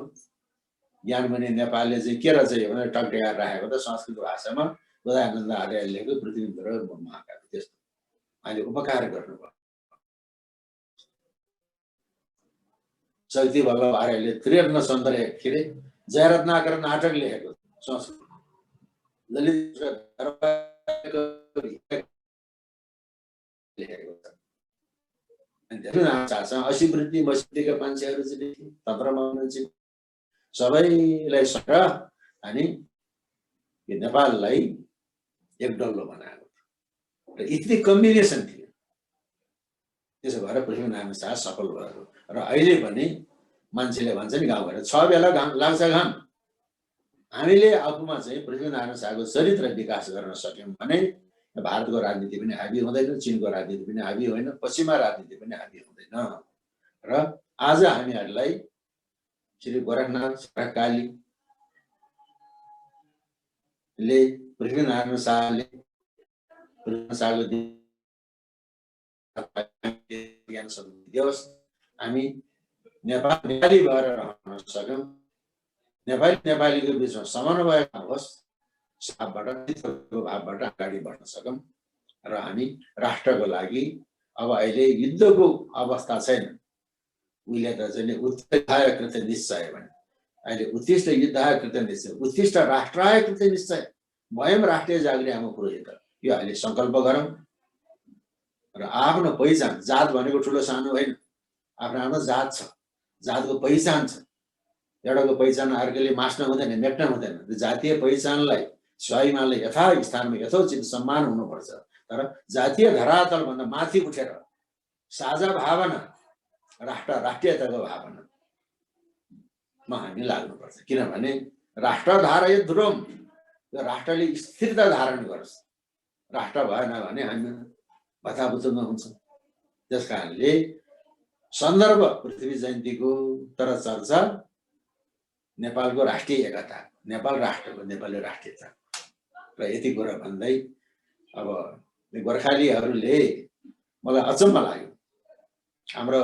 ज्ञानमणि नेपालले चाहिँ के रहेछ भने टक्ट्याएर राखेको त संस्कृत भाषामा उदयानन्द आर्यालले लेखेको पृथ्वीन्द्रोदय महाकाव्य। त्यस्तो अहिले उपकार गर्नुभयो। शक्ति वल्लभ आर्यले त्रिरत्न सन्दर्भ के अरे जयरत्नाकर नाटक लेखेको संस्कृत। ललित चाहन्छ 80 वृत्ति बस्तीका मान्छेहरू चाहिँ तन्त्रमा हुनुहुन्छ सबैलाई सर अनि नेपाललाई एक डल्लो बनाएको र यति कम्बिनेसन थियो त्यसो भएर पृथ्वीनारायण शाह सफल भयो र अहिले पनि मान्छेले भन्छ नि गाउँघर 6 बेला घाम लाग्छ घाम हामीले आफूमा चाहिँ पृथ्वीनारायण शाहको चरित्र विकास गर्न सक्यौं भने भारतको राजनीति पनि हाबी हुँदैन चीनको राजनीति पनि हाबी होइन पश्चिमा राजनीति पनि हाबी हुँदैन र आज हामीहरूलाई श्री गोरखनाथ कालीले पृथ्वीनारायण शाहले दियोस् हामी नेपाली भएर रहन सक्यौं नेपालीको बीचमा समन्वय होस् भावबाट अगाडि बढ्न सकौं र हामी राष्ट्रको लागि अब अहिले युद्धको अवस्था छैन उहिले त चाहिँ उत्तिष्ठाय कृत निश्चय भने अहिले उत्तिष्ठ युद्धाय कृत निश्चय उत्तिष्ठ राष्ट्राय कृत निश्चय वयम राष्ट्रिय जागृति पुरोहित यो अहिले संकल्प गरौँ र आफ्नो पहिचान जात भनेको ठुलो सानो होइन आफ्नो जात छ जातको पहिचान छ एउटाको पहिचान अर्कोले मास्न हुँदैन मेट्न हुँदैन जातीय पहिचानलाई स्वाभिमानले यथा स्थानमा यथोचित सम्मान हुनुपर्छ तर जातीय धरातल भन्दा माथि उठेर साझा भावना राष्ट्रियताको भावनामा हामी लाग्नुपर्छ किनभने राष्ट्र धारय ध्रुवम यो राष्ट्रले स्थिरता धारण गरोस् राष्ट्र भएन भने हामी भताभुतुङ्ग हुन्छ त्यसकारणले सन्दर्भ पृथ्वी जयन्तीको तर चर्चा नेपालको राष्ट्रिय एकता नेपाल राष्ट्रको नेपाली राष्ट्रियता र यति कुरा भन्दै अब गोर्खालीहरूले मलाई अचम्म लाग्यो हाम्रो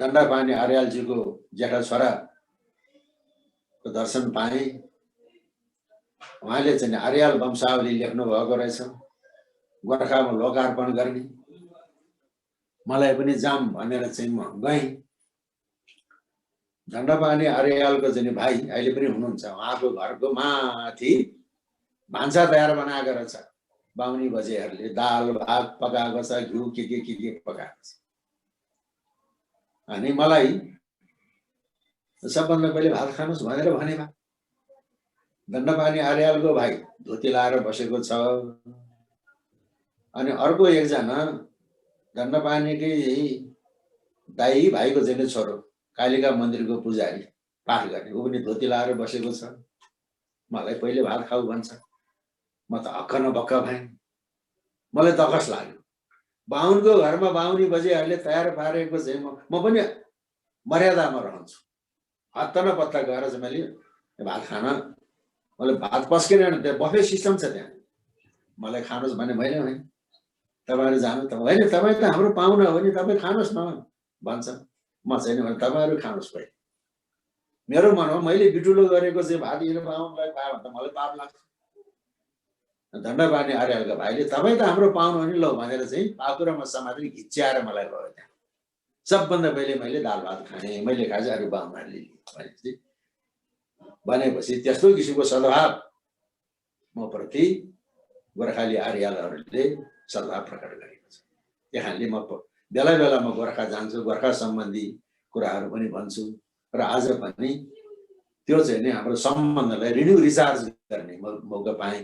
दण्डपानी आर्यालजीको जेठा छोराको दर्शन पाएँ उहाँले चाहिँ आर्याल वंशावली लेख्नु भएको रहेछ गोर्खामा लोकार्पण गर्ने मलाई पनि जाम भनेर चाहिँ म गएँ दण्डपानी आर्यालको चाहिँ भाइ अहिले पनि हुनुहुन्छ उहाँको घरको माथि भान्सा तयार बनाएको रहेछ बाहुनी बजेहरूले दाल भात पकाएको छ घिउ के पकाएको छ अनि मलाई सबभन्दा पहिले भात खानुस् भनेर भने भा दण्डपानी आर्यालको भाइ धोती लाएर बसेको छ अनि अर्को एकजना दण्डपानीकै दाई भाइको चाहिँ छोरो कालिका मन्दिरको पुजारी पाठ गर्ने ऊ पनि धोती लाएर बसेको छ मलाई पहिले भात खाऊ भन्छ म त हक्क न बक्क भएँ मलाई दखस लाग्यो बाहुनको घरमा बाहुनी बजेहरूले तयार पारेको चाहिँ म पनि मर्यादामा रहन्छु हत्त न पत्ता गएर चाहिँ मैले भात खान मलाई भात पस्किन त्यहाँ बफे सिस्टम छ त्यहाँ मलाई खानुहोस् भने मैले भने तपाईँहरू जानु त होइन तपाईँ त हाम्रो पाहुना हो नि तपाईँ खानुहोस् न भन्छ म छैन भने तपाईँहरू खानुहोस् पहिले मेरो मनमा मैले बिटुलो गरेको चाहिँ भात यिनीहरू पाहुनालाई खायो भने त मलाई पाप लाग्छ दण्डपानी आर्यालका भाइले तपाईँ त हाम्रो पाहुना हो नि लौ भनेर चाहिँ पाखुरामा समातेर घिच्याएर मलाई भयो त्यहाँ सबभन्दा पहिले मैले दाल भात खाने मैले खाएँ अरू बाहुनाहरूले भनेपछि भनेपछि त्यस्तो किसिमको सद्भाव म प्रति गोर्खाली आर्यालहरूले सद्भाव प्रकट गरेको छ त्यहाँले म बेला बेलामा गोर्खा जान्छु गोर्खा सम्बन्धी कुराहरू पनि भन्छु र आज पनि त्यो चाहिँ नि हाम्रो सम्बन्धलाई रिन्यू रिचार्ज गर्ने मौका पाएँ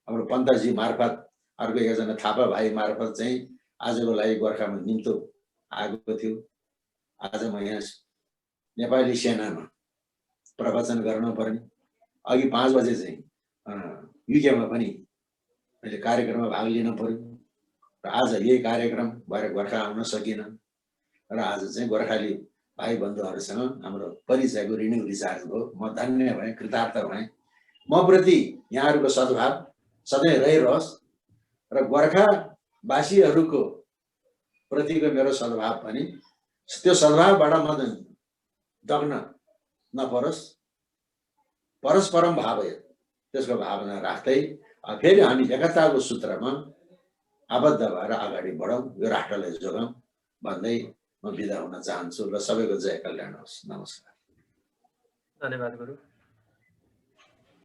हाम्रो पन्तजी मार्फत अर्को एकजना थापा भाइ मार्फत चाहिँ आजको लागि गोर्खामा निम्तो आएको थियो आज म यहाँ नेपाली सेनामा प्रवचन गर्न पर्ने अघि 5 बजे चाहिँ युकेमा पनि मैले कार्यक्रममा भाग लिन पर्यो र आज यही कार्यक्रम भएर गोर्खा आउन सकिन र आज चाहिँ गोर्खाली भाइ बन्धुहरूसँग हाम्रो परिचयको रिन्यू रिचार्ज भयो म धन्य भएँ कृतार्थ भएँ म प्रति यहाँहरूको सद्भाव सधैँ रहिरहोस् र गोर्खावासीहरूको प्रतिको मेरो सद्भाव पनि त्यो सद्भावबाट म दग्न नपरोस् परस्परम भाव त्यसको भावना राख्दै फेरि हामी एकताको सूत्रमा आबद्ध भएर अगाडि बढौँ यो राष्ट्रलाई जोगाउँ भन्दै म बिदा हुन चाहन्छु र सबैको जय कल्याण होस् नमस्कार धन्यवाद गुरु।